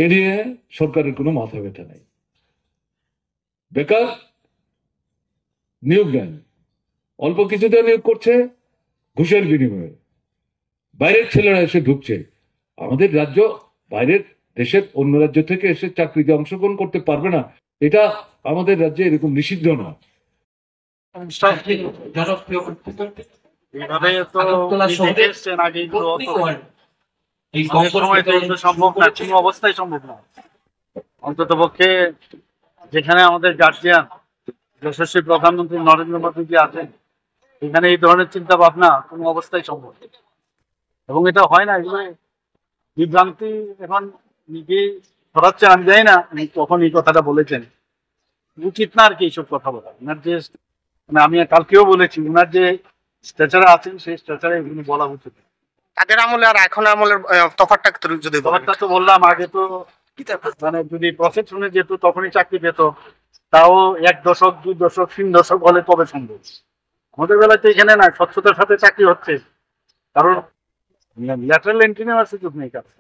এ নিয়ে সরকারের কোনো মাথা ব্যথা নাই। বেকার নিয়োগ দেন, অল্প কিছুতে নিয়োগ করছে ঘুষের বিনিময়ে। বাইরের ছেলেরা এসে ঢুকছে আমাদের রাজ্য, বাইরের দেশের অন্য রাজ্য থেকে এসে চাকরিতে অংশগ্রহণ করতে পারবে না, এটা আমাদের রাজ্যে এরকম নিষিদ্ধ না। অন্তত পক্ষে যেখানে আমাদের গার্জিয়ান যশস্বী প্রধানমন্ত্রী নরেন্দ্র মোদী আছেন, এখানে এই ধরনের চিন্তা ভাবনা কোনো অবস্থায় সম্ভব, এবং এটা হয় না। এগুলো বিভ্রান্তি এখন নিজে ছড়াচ্ছেন, আমি জানি না কখন এই কথাটা বলেছেন। উচিত না আর কি এইসব কথা বলা। ওনার যে মানে আমি কালকেও বলেছি, ওনার যে স্ট্রেচারে আছেন সেই স্ট্রেচারে এগুলো বলা উচিত। তাদের আমলে আর এখন আমলের তফাৎটা যদি তফাৎটা তো বললাম আগে, তো মানে যদি প্রফেশনে যেত তখনই চাকরি পেত, তাও 1 দশক 2 দশক 3 দশক হলে তবে সম্ভব। আমাদের বেলায় তো এখানে না, স্বচ্ছতার সাথে চাকরি হচ্ছে, কারণ ল্যাটারাল এন্ট্রি নেওয়ার সুযোগ নেই কারণ।